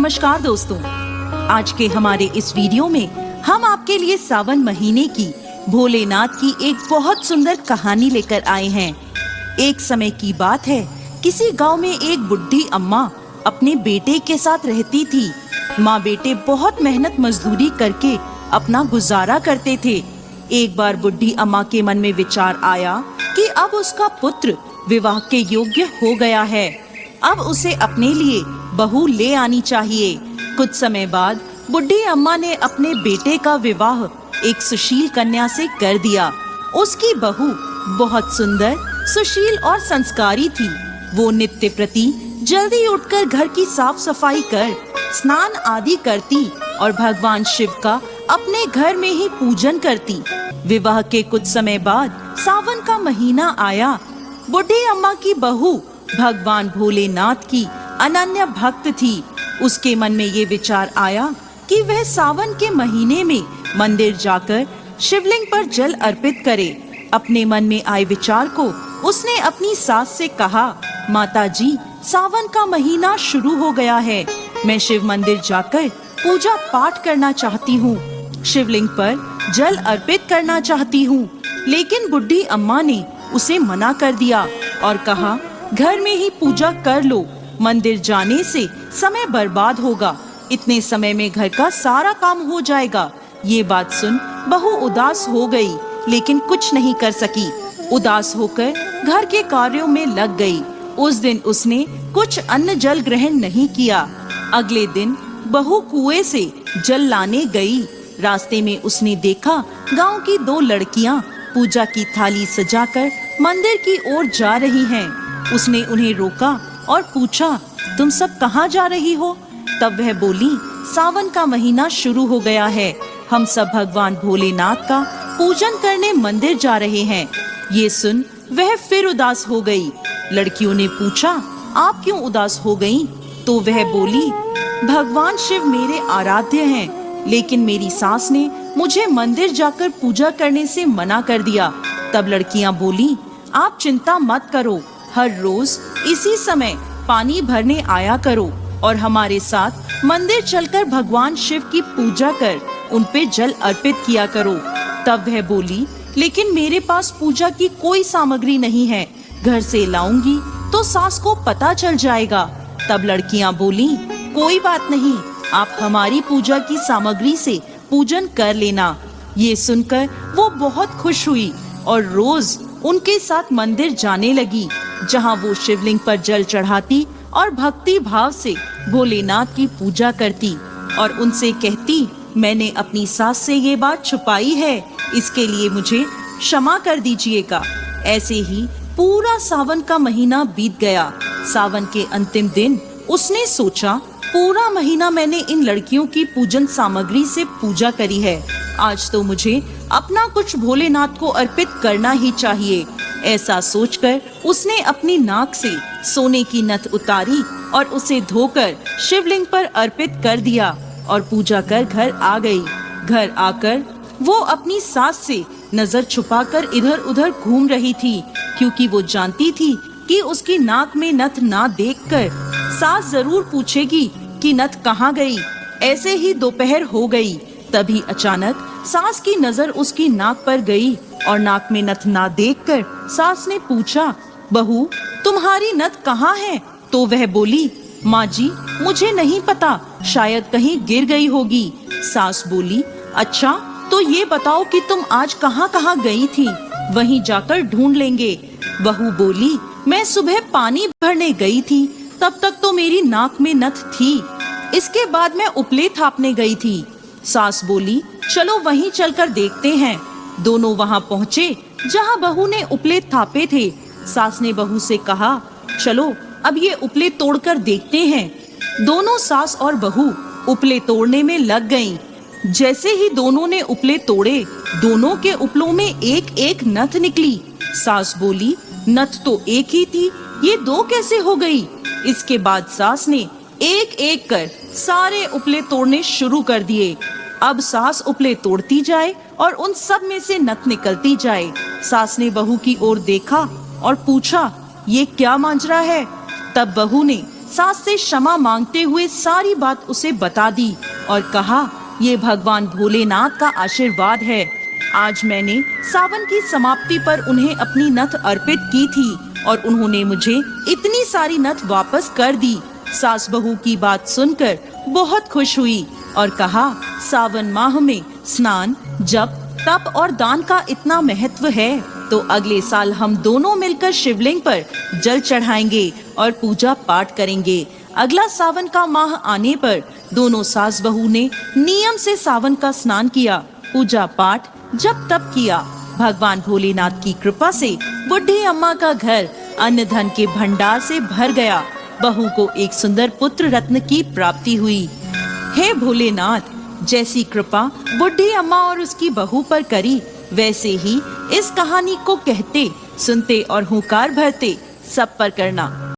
नमस्कार दोस्तों, आज के हमारे इस वीडियो में हम आपके लिए सावन महीने की भोलेनाथ की एक बहुत सुंदर कहानी लेकर आए हैं। एक समय की बात है, किसी गांव में एक बुढ़ी अम्मा अपने बेटे के साथ रहती थी। माँ बेटे बहुत मेहनत मजदूरी करके अपना गुजारा करते थे। एक बार बुढ़ी अम्मा के मन में विचार आया कि अब उसका पुत्र विवाह के योग्य हो गया है, अब उसे अपने लिए बहू ले आनी चाहिए। कुछ समय बाद बुढ़ी अम्मा ने अपने बेटे का विवाह एक सुशील कन्या से कर दिया। उसकी बहू बहुत सुंदर, सुशील और संस्कारी थी। वो नित्य प्रति जल्दी उठकर घर की साफ सफाई कर स्नान आदि करती और भगवान शिव का अपने घर में ही पूजन करती। विवाह के कुछ समय बाद सावन का महीना आया। बुढ़ी अम्मा की बहू भगवान भोलेनाथ की अनन्य भक्त थी। उसके मन में ये विचार आया कि वह सावन के महीने में मंदिर जाकर शिवलिंग पर जल अर्पित करे। अपने मन में आए विचार को उसने अपनी सास से कहा, माताजी, सावन का महीना शुरू हो गया है, मैं शिव मंदिर जाकर पूजा पाठ करना चाहती हूँ, शिवलिंग पर जल अर्पित करना चाहती हूँ। लेकिन बुढ़ी अम्मा ने उसे मना कर दिया और कहा, घर में ही पूजा कर लो, मंदिर जाने से समय बर्बाद होगा, इतने समय में घर का सारा काम हो जाएगा। ये बात सुन बहू उदास हो गई, लेकिन कुछ नहीं कर सकी। उदास होकर घर के कार्यों में लग गई। उस दिन उसने कुछ अन्न जल ग्रहण नहीं किया। अगले दिन बहू कुएं से जल लाने गई। रास्ते में उसने देखा गांव की दो लड़कियां पूजा की थाली सजाकर मंदिर की ओर जा रही हैं। उसने उन्हें रोका और पूछा, तुम सब कहाँ जा रही हो? तब वह बोली, सावन का महीना शुरू हो गया है, हम सब भगवान भोलेनाथ का पूजन करने मंदिर जा रहे हैं। ये सुन वह फिर उदास हो गई। लड़कियों ने पूछा, आप क्यों उदास हो गईं? तो वह बोली, भगवान शिव मेरे आराध्य हैं, लेकिन मेरी सास ने मुझे मंदिर जाकर पूजा करने से मना कर दिया। तब लड़कियां बोली, आप चिंता मत करो, हर रोज इसी समय पानी भरने आया करो और हमारे साथ मंदिर चलकर भगवान शिव की पूजा कर उन पे जल अर्पित किया करो। तब वह बोली, लेकिन मेरे पास पूजा की कोई सामग्री नहीं है, घर से लाऊंगी तो सास को पता चल जाएगा। तब लड़कियां बोली, कोई बात नहीं, आप हमारी पूजा की सामग्री से पूजन कर लेना। ये सुनकर वो बहुत खुश हुई और रोज उनके साथ मंदिर जाने लगी, जहाँ वो शिवलिंग पर जल चढ़ाती और भक्ति भाव से भोलेनाथ की पूजा करती और उनसे कहती, मैंने अपनी सास से ये बात छुपाई है, इसके लिए मुझे क्षमा कर दीजिएगा। ऐसे ही पूरा सावन का महीना बीत गया। सावन के अंतिम दिन उसने सोचा, पूरा महीना मैंने इन लड़कियों की पूजन सामग्री से पूजा करी है, आज तो मुझे अपना कुछ भोलेनाथ को अर्पित करना ही चाहिए। ऐसा सोचकर उसने अपनी नाक से सोने की नथ उतारी और उसे धोकर शिवलिंग पर अर्पित कर दिया और पूजा कर घर आ गई। घर आकर वो अपनी सास से नजर छुपाकर इधर उधर घूम रही थी, क्योंकि वो जानती थी कि उसकी नाक में नथ ना देखकर सास जरूर पूछेगी कि नथ कहाँ गई। ऐसे ही दोपहर हो गई। तभी अचानक सास की नजर उसकी नाक पर गई और नाक में नथ ना देखकर सास ने पूछा, बहू, तुम्हारी नथ कहाँ है? तो वह बोली, माँ जी, मुझे नहीं पता, शायद कहीं गिर गई होगी। सास बोली, अच्छा, तो ये बताओ कि तुम आज कहाँ कहाँ गई थी, वहीं जाकर ढूंढ लेंगे। बहू बोली, मैं सुबह पानी भरने गई थी, तब तक तो मेरी नाक में नथ थी, इसके बाद मैं उपले थापने गई थी। सास बोली, चलो वहीं चलकर देखते हैं। दोनों वहां पहुँचे जहां बहू ने उपले थापे थे। सास ने बहू से कहा, चलो अब ये उपले तोड़कर देखते हैं। दोनों सास और बहू उपले तोड़ने में लग गईं। जैसे ही दोनों ने उपले तोड़े, दोनों के उपलों में एक एक नथ निकली। सास बोली, नथ तो एक ही थी, ये दो कैसे हो गई? इसके बाद सास ने एक एक कर सारे उपले तोड़ने शुरू कर दिए। अब सास उपले तोड़ती जाए और उन सब में से नथ निकलती जाए। सास ने बहू की ओर देखा और पूछा, ये क्या मांजरा है? तब बहू ने सास से क्षमा मांगते हुए सारी बात उसे बता दी और कहा, ये भगवान भोलेनाथ का आशीर्वाद है। आज मैंने सावन की समाप्ति पर उन्हें अपनी नथ अर्पित की थी और उन्होंने मुझे इतनी सारी नथ वापस कर दी। सास बहू की बात सुनकर बहुत खुश हुई और कहा, सावन माह में स्नान, जप, तप और दान का इतना महत्व है तो अगले साल हम दोनों मिलकर शिवलिंग पर जल चढ़ाएंगे और पूजा पाठ करेंगे। अगला सावन का माह आने पर दोनों सास बहू ने नियम से सावन का स्नान किया, पूजा पाठ, जप तप किया। भगवान भोलेनाथ की कृपा से बुढ़ी अम्मा का घर अन्न धन के भंडार से भर गया। बहू को एक सुंदर पुत्र रत्न की प्राप्ति हुई। हे भोलेनाथ, जैसी कृपा बुढ़ी अम्मा और उसकी बहू पर करी, वैसे ही इस कहानी को कहते, सुनते और हुंकार भरते सब पर करना।